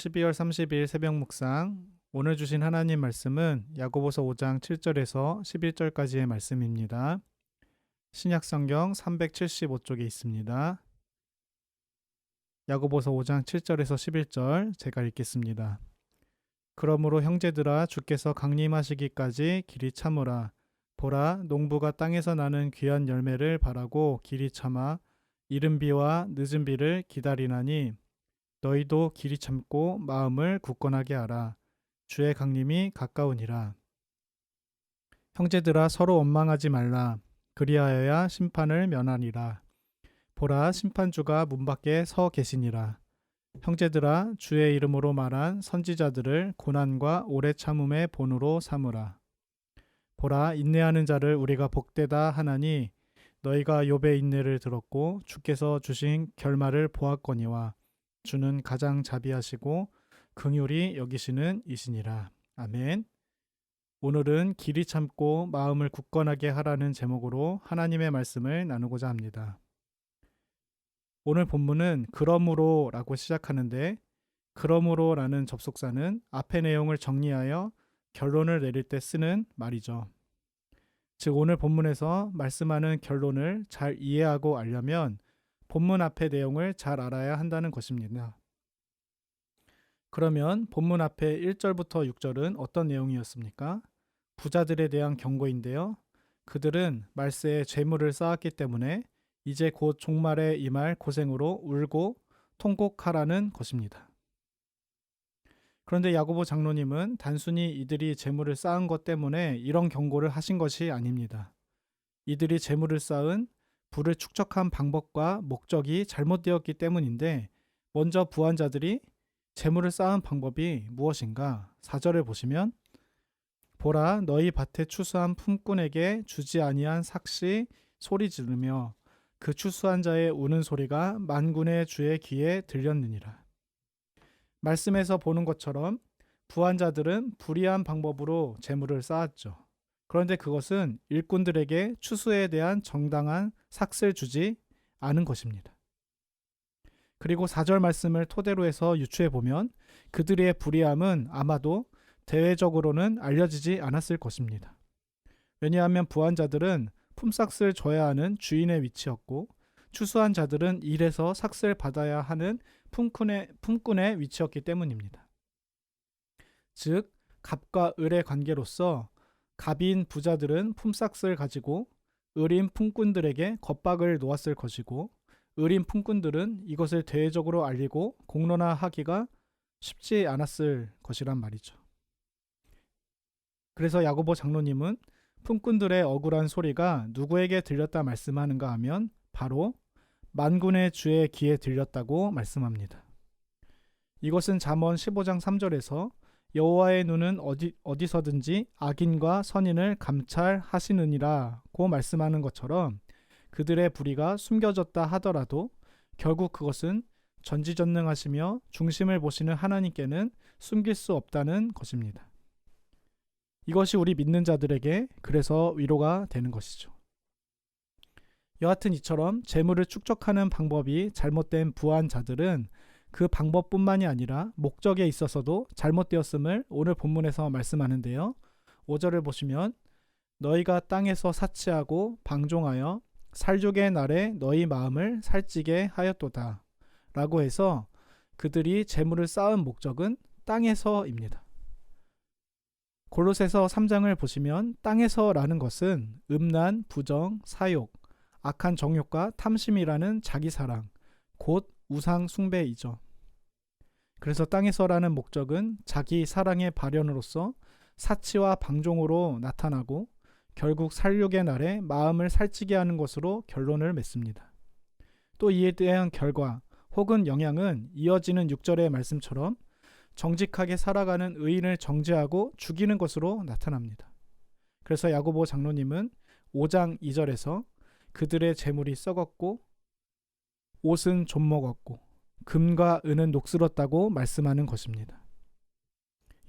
12월 30일 새벽 묵상. 오늘 주신 하나님 말씀은 야고보서 5장 7절에서 11절까지의 말씀입니다. 신약 성경 375쪽에 있습니다. 야고보서 5장 7절에서 11절 제가 읽겠습니다. 그러므로 형제들아 주께서 강림하시기까지 길이 참으라. 보라 농부가 땅에서 나는 귀한 열매를 바라고 길이 참아 이른 비와 늦은 비를 기다리나니 너희도 길이 참고 마음을 굳건하게 하라. 주의 강림이 가까우니라. 형제들아 서로 원망하지 말라. 그리하여야 심판을 면하니라. 보라 심판주가 문 밖에 서 계시니라. 형제들아 주의 이름으로 말한 선지자들을 고난과 오래 참음의 본으로 삼으라. 보라 인내하는 자를 우리가 복되다 하나니 너희가 욥의 인내를 들었고 주께서 주신 결말을 보았거니와 주는 가장 자비하시고 긍휼히 여기시는 이시니라. 아멘. 오늘은 길이 참고 마음을 굳건하게 하라는 제목으로 하나님의 말씀을 나누고자 합니다. 오늘 본문은 그러므로 라고 시작하는데 그러므로 라는 접속사는 앞의 내용을 정리하여 결론을 내릴 때 쓰는 말이죠. 즉 오늘 본문에서 말씀하는 결론을 잘 이해하고 알려면 본문 앞의 내용을 잘 알아야 한다는 것입니다. 그러면 본문 앞에 1절부터 6절은 어떤 내용이었습니까? 부자들에 대한 경고인데요. 그들은 말세에 재물을 쌓았기 때문에 이제 곧 종말에 임할 고생으로 울고 통곡하라는 것입니다. 그런데 야고보 장로님은 단순히 이들이 재물을 쌓은 것 때문에 이런 경고를 하신 것이 아닙니다. 이들이 재물을 쌓은 부를 축적한 방법과 목적이 잘못되었기 때문인데 먼저 부한 자들이 재물을 쌓은 방법이 무엇인가? 4절을 보시면 보라 너희 밭에 추수한 품꾼에게 주지 아니한 삭시 소리 지르며 그 추수한 자의 우는 소리가 만군의 주의 귀에 들렸느니라. 말씀에서 보는 것처럼 부한 자들은 불의한 방법으로 재물을 쌓았죠. 그런데 그것은 일꾼들에게 추수에 대한 정당한 삭스를 주지 않은 것입니다. 그리고 4절 말씀을 토대로 해서 유추해 보면 그들의 불의함은 아마도 대외적으로는 알려지지 않았을 것입니다. 왜냐하면 부한 자들은 품삯을 줘야 하는 주인의 위치였고 추수한 자들은 일해서 삭스를 받아야 하는 품꾼의 위치였기 때문입니다. 즉 갑과 을의 관계로서 갑인 부자들은 품삯을 가지고 을인 품꾼들에게 겁박을 놓았을 것이고 을인 품꾼들은 이것을 대외적으로 알리고 공론화하기가 쉽지 않았을 것이란 말이죠. 그래서 야고보 장로님은 품꾼들의 억울한 소리가 누구에게 들렸다 말씀하는가 하면 바로 만군의 주의 귀에 들렸다고 말씀합니다. 이것은 잠언 15장 3절에서 여호와의 눈은 어디서든지 악인과 선인을 감찰하시느니라고 말씀하는 것처럼 그들의 불의가 숨겨졌다 하더라도 결국 그것은 전지전능하시며 중심을 보시는 하나님께는 숨길 수 없다는 것입니다. 이것이 우리 믿는 자들에게 그래서 위로가 되는 것이죠. 여하튼 이처럼 재물을 축적하는 방법이 잘못된 부한 자들은 그 방법뿐만이 아니라 목적에 있어서도 잘못되었음을 오늘 본문에서 말씀하는데요. 5절을 보시면 너희가 땅에서 사치하고 방종하여 살족의 날에 너희 마음을 살찌게 하였도다 라고 해서 그들이 재물을 쌓은 목적은 땅에서입니다. 골로새서 3장을 보시면 땅에서라는 것은 음란, 부정, 사욕, 악한 정욕과 탐심이라는 자기사랑, 곧 우상 숭배이죠. 그래서 땅에서라는 목적은 자기 사랑의 발현으로서 사치와 방종으로 나타나고 결국 살육의 날에 마음을 살찌게 하는 것으로 결론을 맺습니다. 또 이에 대한 결과 혹은 영향은 이어지는 6절의 말씀처럼 정직하게 살아가는 의인을 정죄하고 죽이는 것으로 나타납니다. 그래서 야고보 장로님은 5장 2절에서 그들의 재물이 썩었고 옷은 좀먹었고 금과 은은 녹슬었다고 말씀하는 것입니다.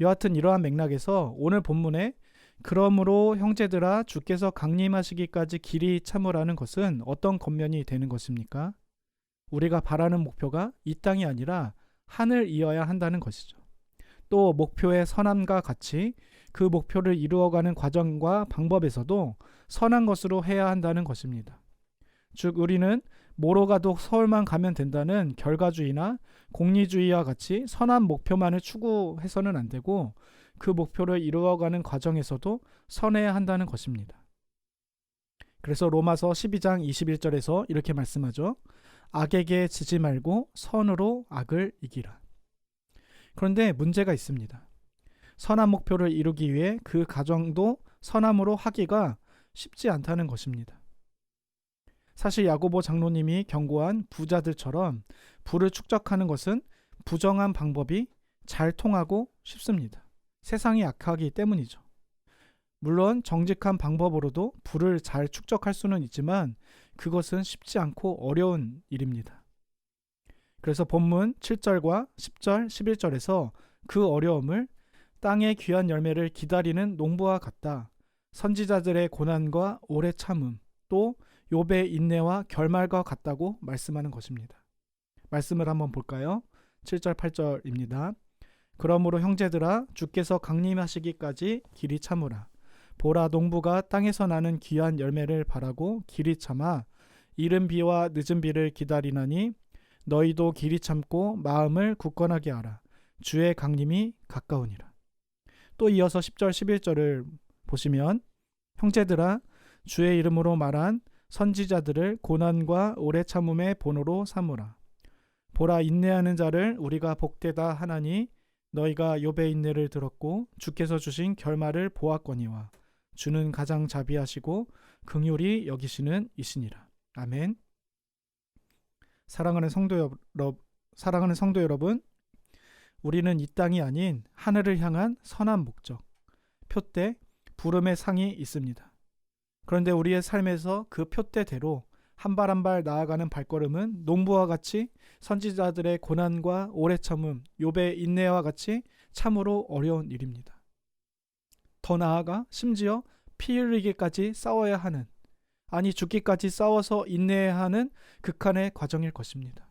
여하튼 이러한 맥락에서 오늘 본문에 그러므로 형제들아 주께서 강림하시기까지 길이 참으라는 것은 어떤 겉면이 되는 것입니까? 우리가 바라는 목표가 이 땅이 아니라 한을 이어야 한다는 것이죠. 또 목표의 선함과 같이 그 목표를 이루어가는 과정과 방법에서도 선한 것으로 해야 한다는 것입니다. 즉 우리는 뭐로 가도 서울만 가면 된다는 결과주의나 공리주의와 같이 선한 목표만을 추구해서는 안 되고 그 목표를 이루어가는 과정에서도 선해야 한다는 것입니다. 그래서 로마서 12장 21절에서 이렇게 말씀하죠. 악에게 지지 말고 선으로 악을 이기라. 그런데 문제가 있습니다. 선한 목표를 이루기 위해 그 과정도 선함으로 하기가 쉽지 않다는 것입니다. 사실 야고보 장로님이 경고한 부자들처럼 부를 축적하는 것은 부정한 방법이 잘 통하고 쉽습니다. 세상이 악하기 때문이죠. 물론 정직한 방법으로도 부를 잘 축적할 수는 있지만 그것은 쉽지 않고 어려운 일입니다. 그래서 본문 7절과 10절, 11절에서 그 어려움을 땅의 귀한 열매를 기다리는 농부와 같다. 선지자들의 고난과 오래 참음, 또 욥의 인내와 결말과 같다고 말씀하는 것입니다. 말씀을 한번 볼까요? 7절, 8절입니다. 그러므로 형제들아 주께서 강림하시기까지 길이 참으라. 보라 농부가 땅에서 나는 귀한 열매를 바라고 길이 참아 이른 비와 늦은 비를 기다리나니 너희도 길이 참고 마음을 굳건하게 하라. 주의 강림이 가까우니라. 또 이어서 10절 11절을 보시면 형제들아 주의 이름으로 말한 선지자들을 고난과 오래 참음의 본호로 삼으라. 보라 인내하는 자를 우리가 복되다 하나니 너희가 욥의 인내를 들었고 주께서 주신 결말을 보았거니와 주는 가장 자비하시고 긍휼히 여기시는 이시니라. 아멘. 사랑하는 성도 여러분, 우리는 이 땅이 아닌 하늘을 향한 선한 목적, 표대, 부름의 상이 있습니다. 그런데 우리의 삶에서 그 표대대로 한 발 한 발 나아가는 발걸음은 농부와 같이 선지자들의 고난과 오래 참음, 욥의 인내와 같이 참으로 어려운 일입니다. 더 나아가 심지어 피 흘리기까지 싸워야 하는, 아니 죽기까지 싸워서 인내해야 하는 극한의 과정일 것입니다.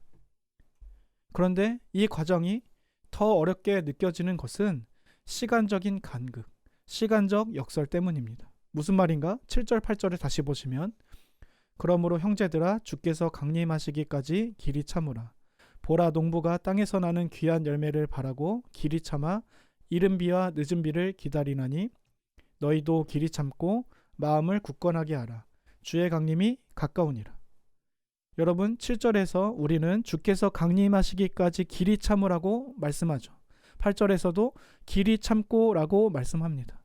그런데 이 과정이 더 어렵게 느껴지는 것은 시간적인 간극, 시간적 역설 때문입니다. 무슨 말인가? 7절 8절을 다시 보시면 그러므로 형제들아 주께서 강림하시기까지 길이 참으라. 보라 농부가 땅에서 나는 귀한 열매를 바라고 길이 참아 이른 비와 늦은 비를 기다리나니 너희도 길이 참고 마음을 굳건하게 하라. 주의 강림이 가까우니라. 여러분 7절에서 우리는 주께서 강림하시기까지 길이 참으라고 말씀하죠. 8절에서도 길이 참고 라고 말씀합니다.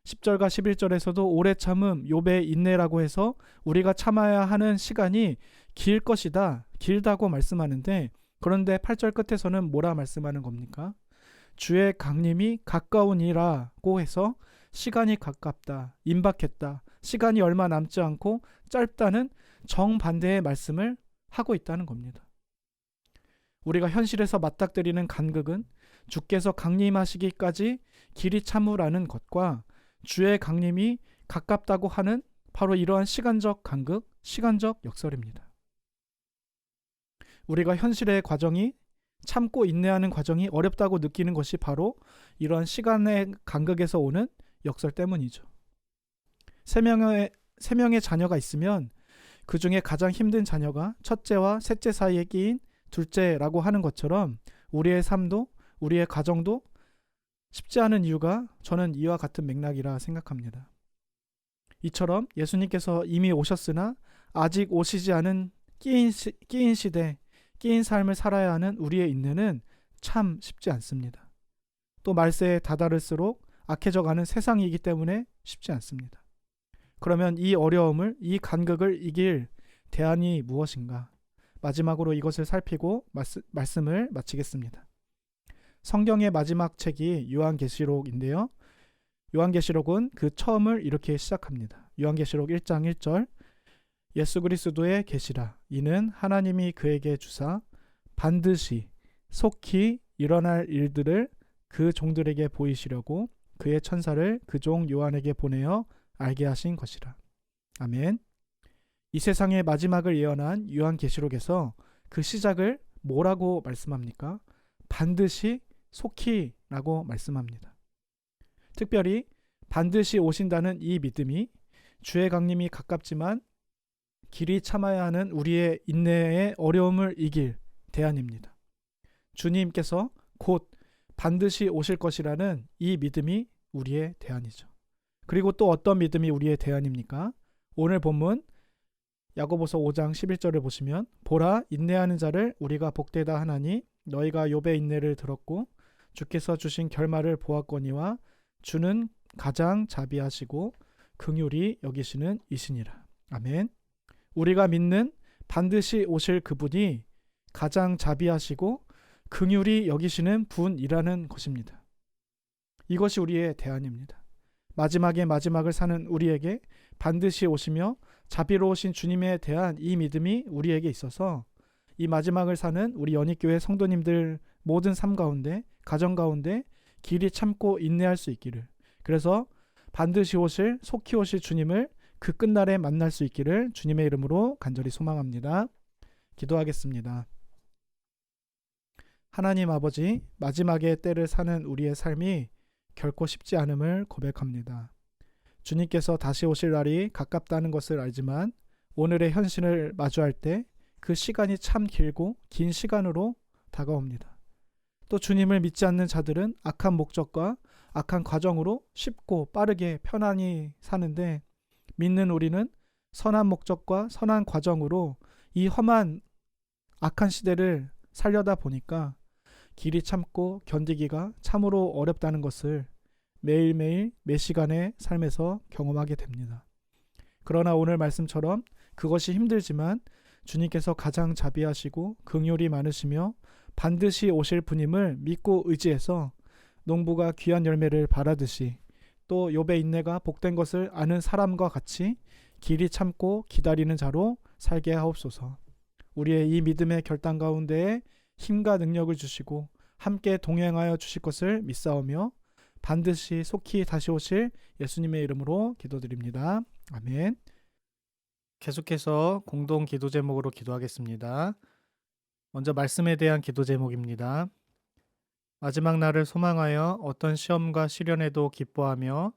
10절과 11절에서도 오래 참음, 욥의 인내라고 해서 우리가 참아야 하는 시간이 길 것이다, 길다고 말씀하는데 그런데 8절 끝에서는 뭐라 말씀하는 겁니까? 주의 강림이 가까우니라고 해서 시간이 가깝다, 임박했다, 시간이 얼마 남지 않고 짧다는 정반대의 말씀을 하고 있다는 겁니다. 우리가 현실에서 맞닥뜨리는 간극은 주께서 강림하시기까지 길이 참으라는 것과 주의 강림이 가깝다고 하는 바로 이러한 시간적 간극, 시간적 역설입니다. 우리가 현실의 과정이 참고 인내하는 과정이 어렵다고 느끼는 것이 바로 이러한 시간의 간극에서 오는 역설 때문이죠. 세 명의 자녀가 있으면 그 중에 가장 힘든 자녀가 첫째와 셋째 사이에 끼인 둘째라고 하는 것처럼 우리의 삶도 우리의 가정도 쉽지 않은 이유가 저는 이와 같은 맥락이라 생각합니다. 이처럼 예수님께서 이미 오셨으나 아직 오시지 않은 끼인 시대, 끼인 삶을 살아야 하는 우리의 인내는 참 쉽지 않습니다. 또 말세에 다다를수록 악해져 가는 세상이기 때문에 쉽지 않습니다. 그러면 이 어려움을, 이 간극을 이길 대안이 무엇인가? 마지막으로 이것을 살피고 말씀을 마치겠습니다. 성경의 마지막 책이 요한계시록인데요. 요한계시록은 그 처음을 이렇게 시작합니다. 요한계시록 1장 1절 예수 그리스도의 계시라 이는 하나님이 그에게 주사 반드시 속히 일어날 일들을 그 종들에게 보이시려고 그의 천사를 그 종 요한에게 보내어 알게 하신 것이라. 아멘. 이 세상의 마지막을 예언한 요한계시록에서 그 시작을 뭐라고 말씀합니까? 반드시 속히라고 말씀합니다. 특별히 반드시 오신다는 이 믿음이 주의 강림이 가깝지만 길이 참아야 하는 우리의 인내의 어려움을 이길 대안입니다. 주님께서 곧 반드시 오실 것이라는 이 믿음이 우리의 대안이죠. 그리고 또 어떤 믿음이 우리의 대안입니까? 오늘 본문 야고보서 5장 11절을 보시면 보라 인내하는 자를 우리가 복되다 하나니 너희가 욥의 인내를 들었고 주께서 주신 결말을 보았거니와 주는 가장 자비하시고 긍휼히 여기시는 이시니라. 아멘. 우리가 믿는 반드시 오실 그분이 가장 자비하시고 긍휼히 여기시는 분이라는 것입니다. 이것이 우리의 대안입니다. 마지막에 마지막을 사는 우리에게 반드시 오시며 자비로우신 주님에 대한 이 믿음이 우리에게 있어서 이 마지막을 사는 우리 연희교회 성도님들 모든 삶 가운데, 가정 가운데 길이 참고 인내할 수 있기를, 그래서 반드시 오실 속히 오실 주님을 그 끝날에 만날 수 있기를 주님의 이름으로 간절히 소망합니다. 기도하겠습니다. 하나님 아버지, 마지막의 때를 사는 우리의 삶이 결코 쉽지 않음을 고백합니다. 주님께서 다시 오실 날이 가깝다는 것을 알지만 오늘의 현실을 마주할 때 그 시간이 참 길고 긴 시간으로 다가옵니다. 또 주님을 믿지 않는 자들은 악한 목적과 악한 과정으로 쉽고 빠르게 편안히 사는데, 믿는 우리는 선한 목적과 선한 과정으로 이 험한 악한 시대를 살려다 보니까 길이 참고 견디기가 참으로 어렵다는 것을 매일매일 매 시간의 삶에서 경험하게 됩니다. 그러나 오늘 말씀처럼 그것이 힘들지만 주님께서 가장 자비하시고 긍휼이 많으시며 반드시 오실 분임을 믿고 의지해서 농부가 귀한 열매를 바라듯이 또 욥의 인내가 복된 것을 아는 사람과 같이 길이 참고 기다리는 자로 살게 하옵소서. 우리의 이 믿음의 결단 가운데에 힘과 능력을 주시고 함께 동행하여 주실 것을 믿사오며 반드시 속히 다시 오실 예수님의 이름으로 기도드립니다. 아멘. 계속해서 공동 기도 제목으로 기도하겠습니다. 먼저 말씀에 대한 기도 제목입니다. 마지막 날을 소망하여 어떤 시험과 시련에도 기뻐하며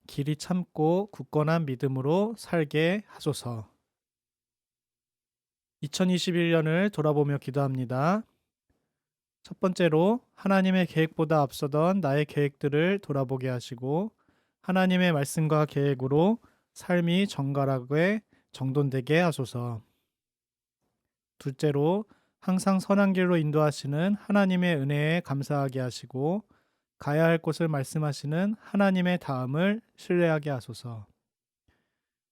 길이 참고 굳건한 믿음으로 살게 하소서. 2021년을 돌아보며 기도합니다. 첫 번째로 하나님의 계획보다 앞서던 나의 계획들을 돌아보게 하시고 하나님의 말씀과 계획으로 삶이 정갈하게 정돈되게 하소서. 둘째로 항상 선한 길로 인도하시는 하나님의 은혜에 감사하게 하시고 가야 할 곳을 말씀하시는 하나님의 다음을 신뢰하게 하소서.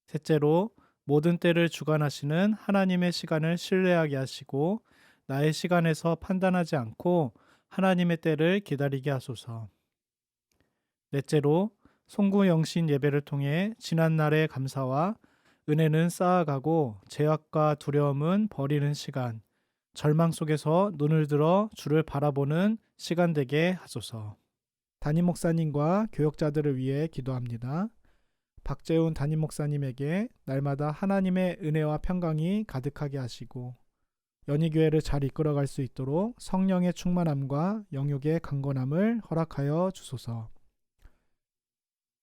셋째로 모든 때를 주관하시는 하나님의 시간을 신뢰하게 하시고 나의 시간에서 판단하지 않고 하나님의 때를 기다리게 하소서. 넷째로 송구영신 예배를 통해 지난날의 감사와 은혜는 쌓아가고 죄악과 두려움은 버리는 시간, 절망 속에서 눈을 들어 주를 바라보는 시간 되게 하소서. 담임 목사님과 교역자들을 위해 기도합니다. 박재훈 담임 목사님에게 날마다 하나님의 은혜와 평강이 가득하게 하시고 연희교회를 잘 이끌어갈 수 있도록 성령의 충만함과 영육의 강건함을 허락하여 주소서.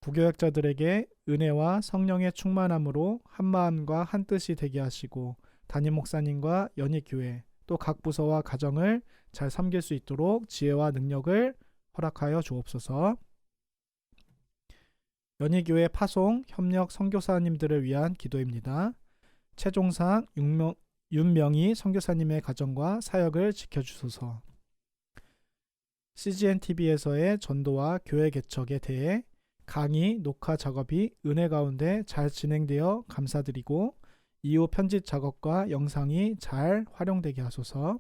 부교역자들에게 은혜와 성령의 충만함으로 한마음과 한뜻이 되게 하시고 담임 목사님과 연희교회 또 각 부서와 가정을 잘 섬길 수 있도록 지혜와 능력을 허락하여 주옵소서. 연희교회 파송 협력 선교사님들을 위한 기도입니다. 최종상 윤명희 선교사님의 가정과 사역을 지켜주소서. CGNTV에서의 전도와 교회 개척에 대해 강의, 녹화 작업이 은혜 가운데 잘 진행되어 감사드리고 이후 편집 작업과 영상이 잘 활용되게 하소서.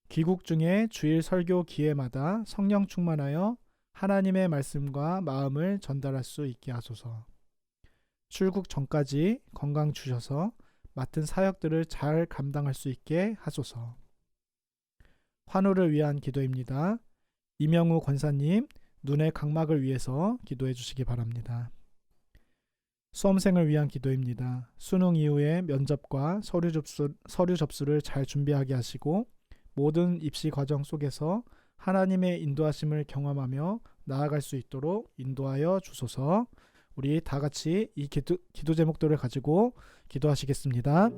귀국 중에 주일 설교 기회마다 성령 충만하여 하나님의 말씀과 마음을 전달할 수 있게 하소서. 출국 전까지 건강 주셔서 맡은 사역들을 잘 감당할 수 있게 하소서. 환우를 위한 기도입니다. 이명우 권사님 눈의 각막을 위해서 기도해 주시기 바랍니다. 수험생을 위한 기도입니다. 수능 이후에 면접과 서류 접수를 잘 준비하게 하시고 모든 입시 과정 속에서 하나님의 인도하심을 경험하며 나아갈 수 있도록 인도하여 주소서. 우리 다 같이 이 기도 제목들을 가지고 기도하시겠습니다.